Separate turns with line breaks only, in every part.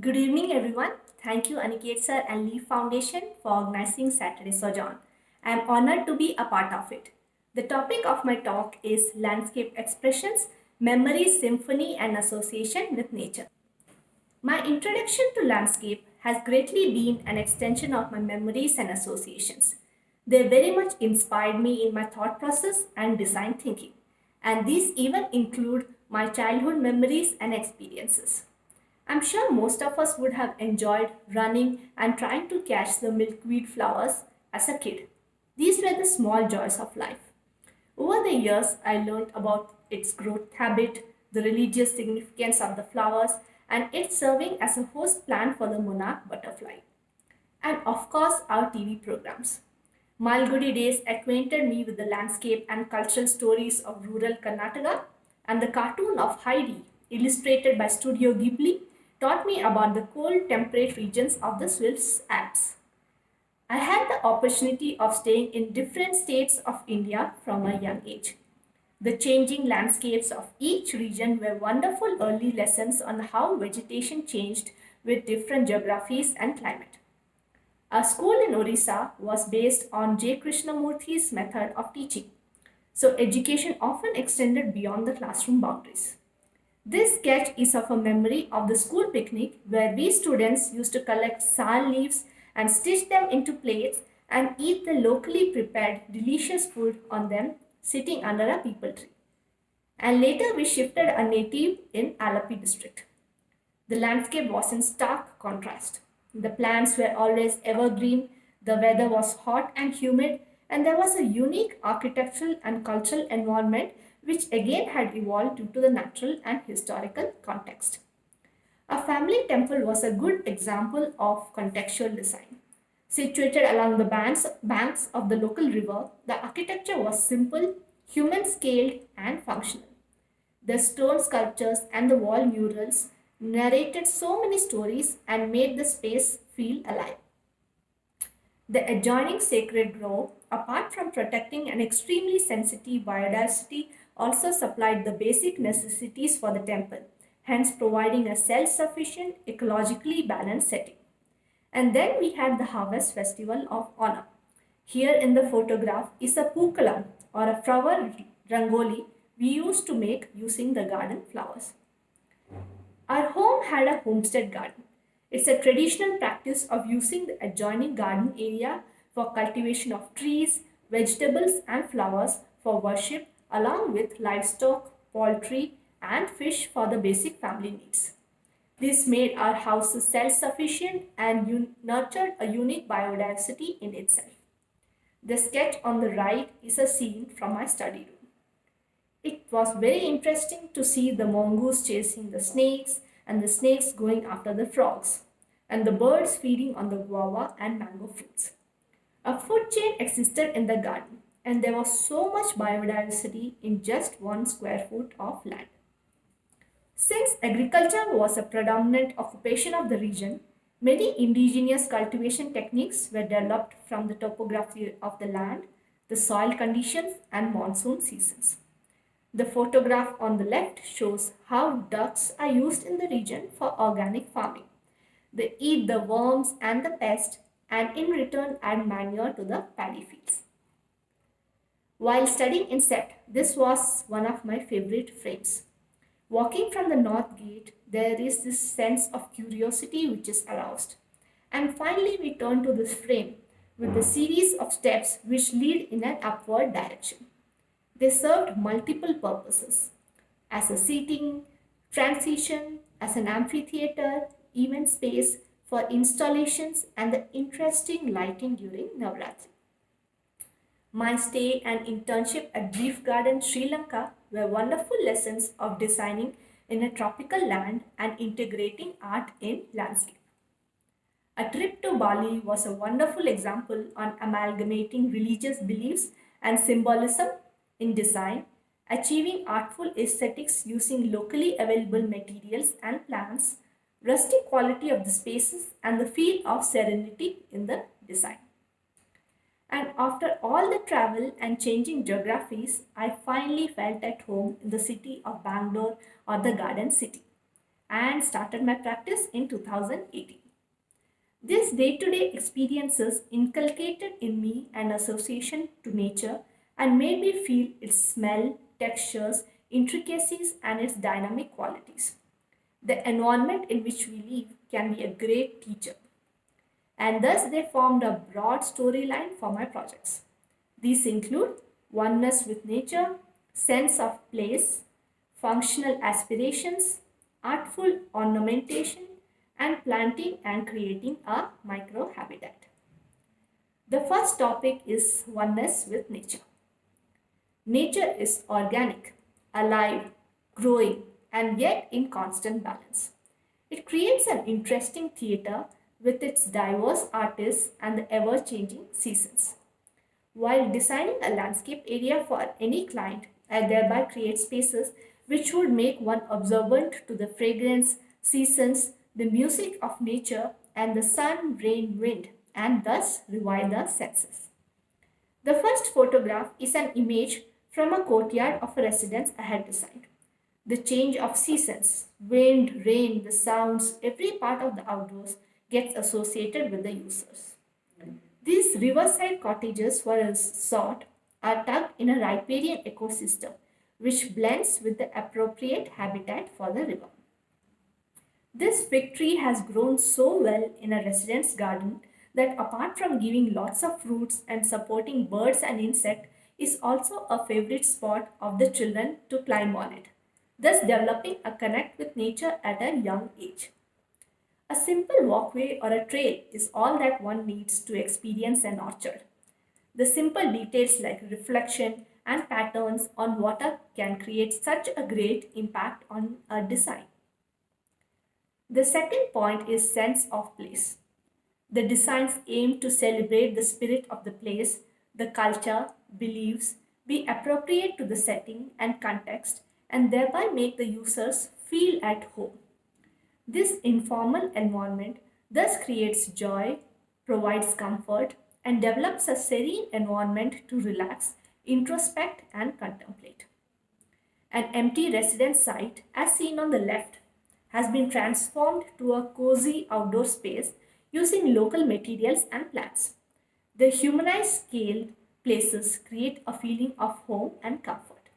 Good evening, everyone. Thank you, Aniket sir and Leaf Foundation for organizing Saturday Sojourn. I am honored to be a part of it. The topic of my talk is landscape expressions, memories, symphony, and association with nature. My introduction to landscape has greatly been an extension of my memories and associations. They very much inspired me in my thought process and design thinking, and these even include my childhood memories and experiences. I'm sure most of us would have enjoyed running and trying to catch the milkweed flowers as a kid. These were the small joys of life. Over the years, I learned about its growth habit, the religious significance of the flowers, and its serving as a host plant for the monarch butterfly. And of course, our TV programs. Malgudi days acquainted me with the landscape and cultural stories of rural Karnataka, and the cartoon of Heidi, illustrated by Studio Ghibli, taught me about the cold temperate regions of the Swiss Alps. I had the opportunity of staying in different states of India from a young age. The changing landscapes of each region were wonderful early lessons on how vegetation changed with different geographies and climate. Our school in Orissa was based on J. Krishnamurthy's method of teaching, so education often extended beyond the classroom boundaries. This sketch is of a memory of the school picnic where we students used to collect sal leaves and stitch them into plates and eat the locally prepared delicious food on them sitting under a peepal tree. And later we shifted a native in Alapi district. The landscape was in stark contrast. The plants were always evergreen, the weather was hot and humid, and there was a unique architectural and cultural environment which again had evolved due to the natural and historical context. A family temple was a good example of contextual design. Situated along the banks of the local river, the architecture was simple, human scaled, and functional. The stone sculptures and the wall murals narrated so many stories and made the space feel alive. The adjoining sacred grove, apart from protecting an extremely sensitive biodiversity, also supplied the basic necessities for the temple, hence providing a self-sufficient, ecologically balanced setting. And then we had the harvest festival of Onam. Here in the photograph is a pookalam or a flower rangoli we used to make using the garden flowers. Our home had a homestead garden. It's a traditional practice of using the adjoining garden area for cultivation of trees, vegetables, and flowers for worship, along with livestock, poultry, and fish for the basic family needs. This made our houses self sufficient and nurtured a unique biodiversity in itself. The sketch on the right is a scene from my study room. It was very interesting to see the mongoose chasing the snakes and the snakes going after the frogs, and the birds feeding on the guava and mango fruits. A food chain existed in the garden, and there was so much biodiversity in just 1 square foot of land. Since agriculture was a predominant occupation of the region, many indigenous cultivation techniques were developed from the topography of the land, the soil conditions, and monsoon seasons. The photograph on the left shows how ducks are used in the region for organic farming. They eat the worms and the pest and in return add manure to the paddy fields. While studying insect, this was one of my favorite frames. Walking from the north gate, there is this sense of curiosity which is aroused. And finally, we turn to this frame with the series of steps which lead in an upward direction. They served multiple purposes as a seating, transition, as an amphitheater, event space for installations, and the interesting lighting during Navratri. My stay and internship at Brief Garden, Sri Lanka were wonderful lessons of designing in a tropical land and integrating art in landscape. A trip to Bali was a wonderful example on amalgamating religious beliefs and symbolism in design, achieving artful aesthetics using locally available materials and plants, rustic quality of the spaces, and the feel of serenity in the design. And after all the travel and changing geographies, I finally felt at home in the city of Bangalore or the Garden City. and started my practice in 2018. These day-to-day experiences inculcated in me an association to nature and made me feel its smell, textures, intricacies, and its dynamic qualities. The environment in which we live can be a great teacher, and thus they formed a broad storyline for my projects. These include oneness with nature, sense of place, functional aspirations, artful ornamentation, and planting and creating a microhabitat. The first topic is oneness with nature. Nature is organic, alive, growing, and yet in constant balance. It creates an interesting theatre with its diverse artists and the ever changing seasons. While designing a landscape area for any client, I thereby create spaces which would make one observant to the fragrance, seasons, the music of nature, and the sun, rain, wind, and thus revive the senses. The first photograph is an image from a courtyard of a residence I had designed. The change of seasons, wind, rain, the sounds, every part of the outdoors gets associated with the users. These riverside cottages for a resort are tucked in a riparian ecosystem which blends with the appropriate habitat for the river. This fig tree has grown so well in a residence garden that apart from giving lots of fruits and supporting birds and insects, is also a favorite spot of the children to climb on it, thus developing a connect with nature at a young age. A simple walkway or a trail is all that one needs to experience an orchard. The simple details like reflection and patterns on water can create such a great impact on a design. The second point is sense of place. The designs aim to celebrate the spirit of the place, the culture, beliefs, be appropriate to the setting and context, and thereby make the users feel at home. This informal environment thus creates joy, provides comfort, and develops a serene environment to relax, introspect, and contemplate. An empty residence site, as seen on the left, has been transformed to a cozy outdoor space using local materials and plants. The humanized scaled places create a feeling of home and comfort.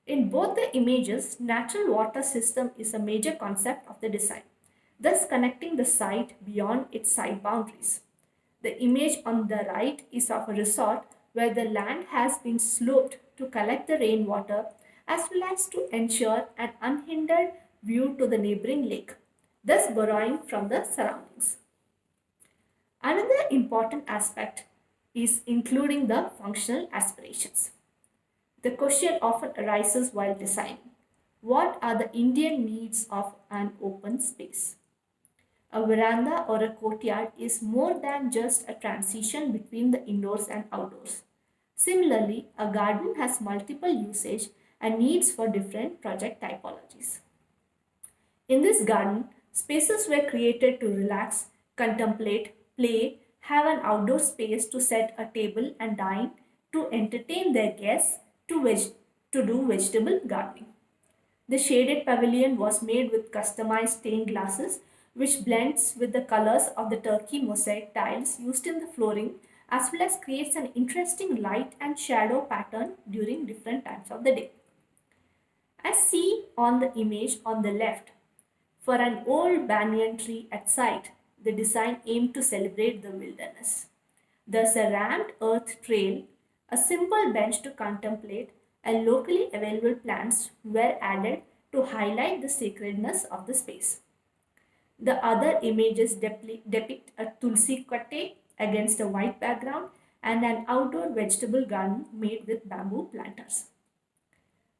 In both the images, natural water system is a major concept of the design, thus connecting the site beyond its site boundaries. The image on the right is of a resort where the land has been sloped to collect the rainwater as well as to ensure an unhindered view to the neighboring lake, thus borrowing from the surroundings. Another important aspect is including the functional aspirations. The question often arises while designing. What are the Indian needs of an open space? A veranda or a courtyard is more than just a transition between the indoors and outdoors. Similarly, a garden has multiple usage and needs for different project typologies. In this garden, spaces were created to relax, contemplate, play, have an outdoor space to set a table and dine, to entertain their guests, to do vegetable gardening. The shaded pavilion was made with customized stained glasses which blends with the colors of the turkey mosaic tiles used in the flooring as well as creates an interesting light and shadow pattern during different times of the day. As seen on the image on the left, for an old banyan tree at site, the design aimed to celebrate the wilderness. Thus, a ramped earth trail, a simple bench to contemplate, and locally available plants were added to highlight the sacredness of the space. The other images depict a tulsi katte against a white background and an outdoor vegetable garden made with bamboo planters.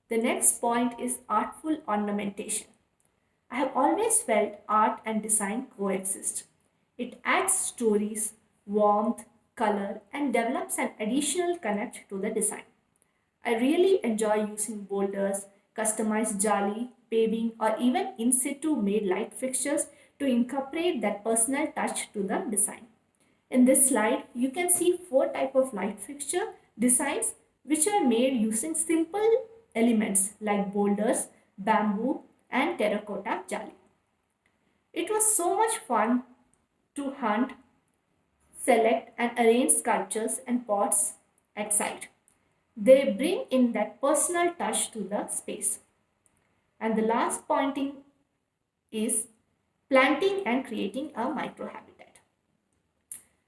The next point is artful ornamentation. I have always felt art and design coexist. It adds stories, warmth, color, and develops an additional connect to the design. I really enjoy using boulders, customized jali, paving, or even in situ made light fixtures to incorporate that personal touch to the design. In this slide, you can see four types of light fixture designs which are made using simple elements like boulders, bamboo, and terracotta jali. It was so much fun to hunt, select, and arrange sculptures and pots at site. They bring in that personal touch to the space. And the last pointing is planting and creating a microhabitat.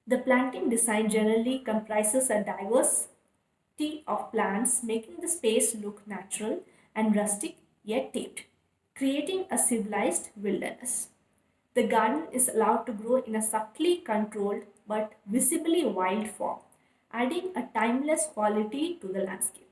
The planting design generally comprises a diversity of plants, making the space look natural and rustic yet tamed, creating a civilized wilderness. The garden is allowed to grow in a subtly controlled but visibly wild form, adding a timeless quality to the landscape.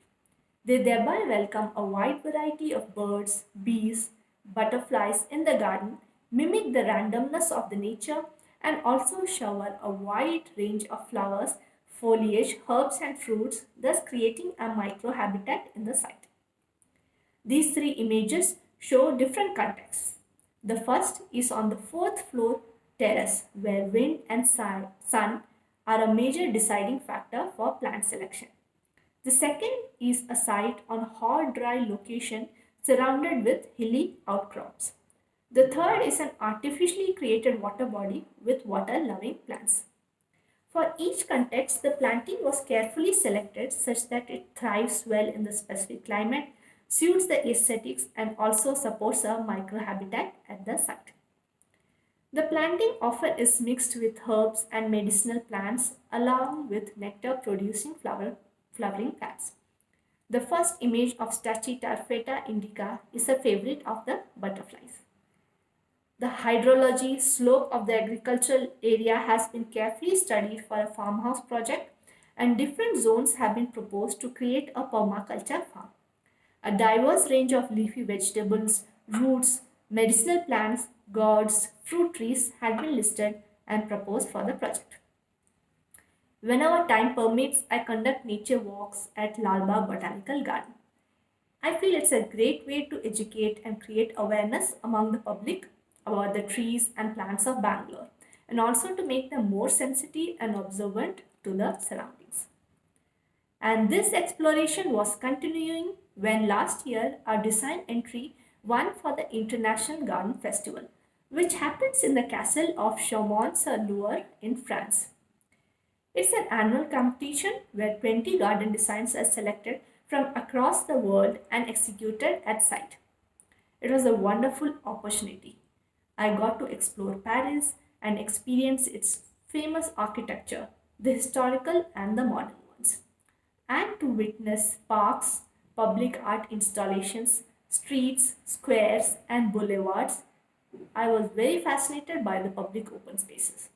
They thereby welcome a wide variety of birds, bees, butterflies in the garden, mimic the randomness of the nature, and also shower a wide range of flowers, foliage, herbs, and fruits, thus creating a microhabitat in the site. These three images show different contexts. The first is on the fourth floor terrace, where wind and sun are a major deciding factor for plant selection. The second is a site on a hot, dry location surrounded with hilly outcrops. The third is an artificially created water body with water-loving plants. For each context, the planting was carefully selected such that it thrives well in the specific climate, suits the aesthetics, and also supports a microhabitat at the site. The planting often is mixed with herbs and medicinal plants along with nectar-producing flowering plants. The first image of Stachyta feta indica is a favorite of the butterflies. The hydrology slope of the agricultural area has been carefully studied for a farmhouse project, and different zones have been proposed to create a permaculture farm. A diverse range of leafy vegetables, roots, medicinal plants, gourds, fruit trees had been listed and proposed for the project. Whenever time permits, I conduct nature walks at Lalbagh Botanical Garden. I feel it's a great way to educate and create awareness among the public about the trees and plants of Bangalore, and also to make them more sensitive and observant to the surroundings. And this exploration was continuing when last year our design entry won for the International Garden Festival, which happens in the castle of Chaumont-sur-Loire in France. It's an annual competition where 20 garden designs are selected from across the world and executed at site. It was a wonderful opportunity. I got to explore Paris and experience its famous architecture, the historical and the modern ones, and to witness parks, public art installations, streets, squares, and boulevards. I was very fascinated by the public open spaces.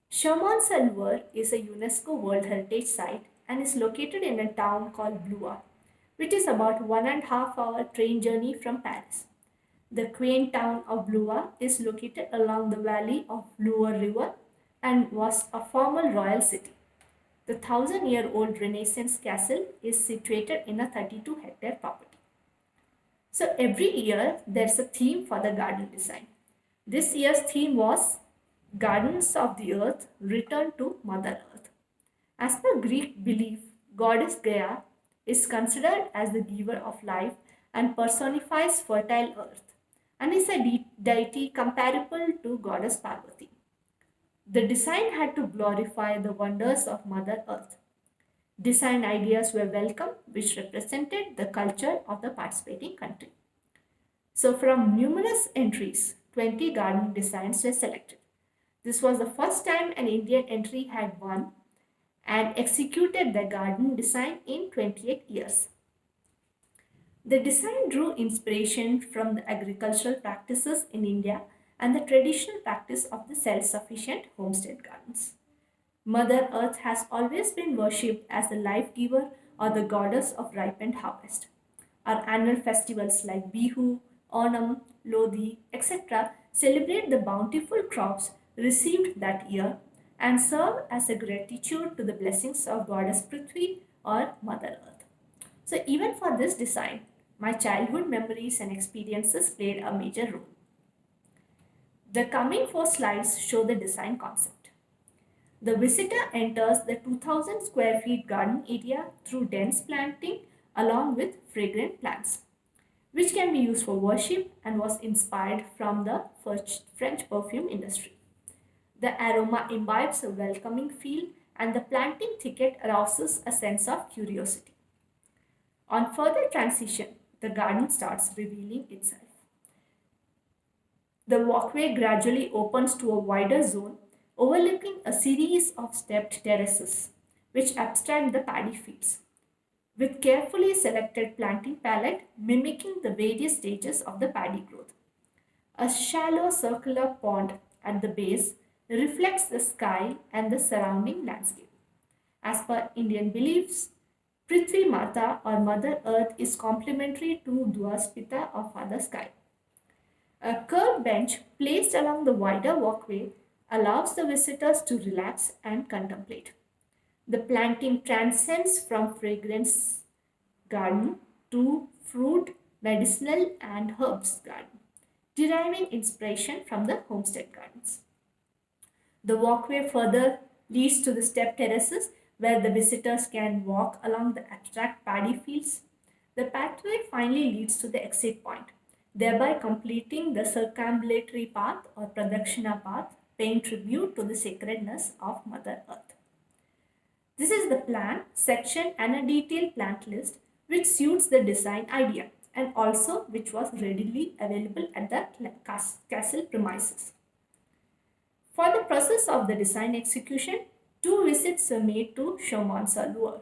Chaumont-sur-Loire is a UNESCO World Heritage Site and is located in a town called Blois, which is about 1.5 hour train journey from Paris. The quaint town of Blois is located along the valley of Loire River and was a former royal city. The 1,000-year-old Renaissance castle is situated in a 32-hectare property. So every year there's a theme for the garden design. This year's theme was Gardens of the Earth Return to Mother Earth. As per Greek belief, goddess Gaia is considered as the giver of life and personifies fertile earth and is a deity comparable to goddess Parvati. The design had to glorify the wonders of Mother Earth. Design ideas were welcome, which represented the culture of the participating country. So, from numerous entries, 20 garden designs were selected. This was the first time an Indian entry had won and executed the garden design in 28 years. The design drew inspiration from the agricultural practices in India and the traditional practice of the self-sufficient homestead gardens. Mother Earth has always been worshipped as the life giver or the goddess of ripened harvest. Our annual festivals like Bihu, Onam, Lodi, etc. celebrate the bountiful crops received that year and serve as a gratitude to the blessings of Goddess Prithvi or Mother Earth. So even for this design, my childhood memories and experiences played a major role. The coming 4 slides show the design concept. The visitor enters the 2000 square feet garden area through dense planting along with fragrant plants. which can be used for worship and was inspired from the French perfume industry. The aroma imbibes a welcoming feel, and the planting thicket arouses a sense of curiosity. On further transition, the garden starts revealing itself. The walkway gradually opens to a wider zone, overlooking a series of stepped terraces, which abstract the paddy fields, with carefully selected planting palette mimicking the various stages of the paddy growth. A shallow circular pond at the base reflects the sky and the surrounding landscape. As per Indian beliefs, Prithvi Mata or Mother Earth is complementary to Dwaspita or Father Sky. A curved bench placed along the wider walkway allows the visitors to relax and contemplate. The planting transcends from fragrance garden to fruit, medicinal, and herbs garden, deriving inspiration from the homestead gardens. The walkway further leads to the step terraces where the visitors can walk along the abstract paddy fields. The pathway finally leads to the exit point, thereby completing the circumambulatory path or Pradakshina path, paying tribute to the sacredness of Mother Earth. This is the plan, section, and a detailed plant list which suits the design idea and also which was readily available at the castle premises. For the process of the design execution, 2 visits were made to Chaumont-sur-Loire.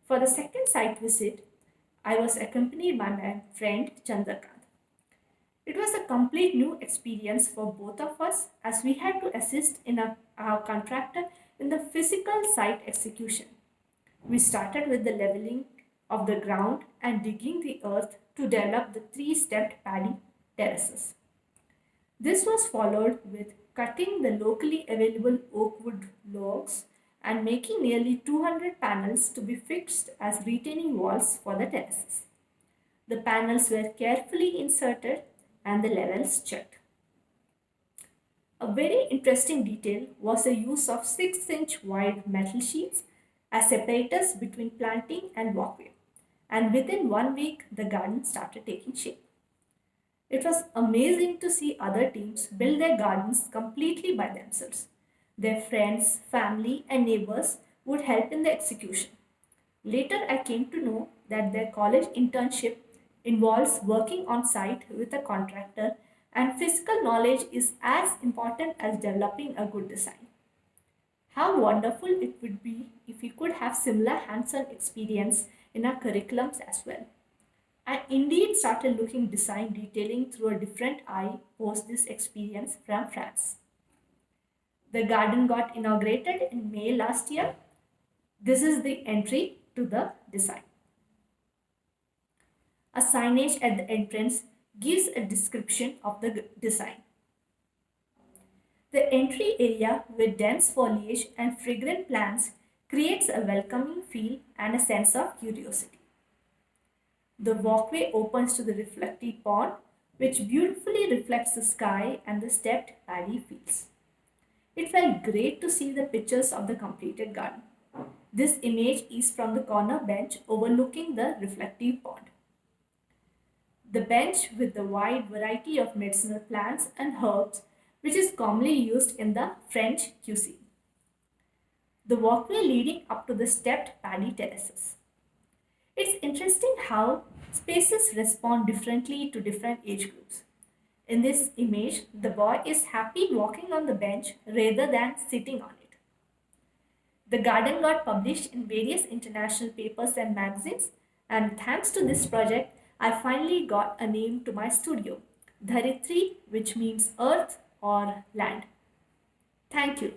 For the second site visit, I was accompanied by my friend Chandrakant. It was a complete new experience for both of us as we had to assist in our contractor in the physical site execution. We started with the leveling of the ground and digging the earth to develop the 3-stepped paddy terraces. This was followed with cutting the locally available oak wood logs and making nearly 200 panels to be fixed as retaining walls for the terraces. The panels were carefully inserted and the levels checked. A very interesting detail was the use of 6-inch wide metal sheets as separators between planting and walkway, and within 1 week the garden started taking shape. It was amazing to see other teams build their gardens completely by themselves. Their friends, family, and neighbors would help in the execution. Later, I came to know that their college internship involves working on site with a contractor, and physical knowledge is as important as developing a good design. How wonderful it would be if we could have similar hands-on experience in our curriculums as well. I indeed started looking design detailing through a different eye post this experience from France. The garden got inaugurated in May last year. This is the entry to the design. A signage at the entrance gives a description of the design. The entry area with dense foliage and fragrant plants creates a welcoming feel and a sense of curiosity. The walkway opens to the reflective pond, which beautifully reflects the sky and the stepped paddy fields. It felt great to see the pictures of the completed garden. This image is from the corner bench overlooking the reflective pond. The bench with the wide variety of medicinal plants and herbs, which is commonly used in the French cuisine. The walkway leading up to the stepped paddy terraces. It's interesting how spaces respond differently to different age groups. In this image, the boy is happy walking on the bench rather than sitting on it. The garden got published in various international papers and magazines, and thanks to this project, I finally got a name to my studio, Dharitri, which means earth or land. Thank you.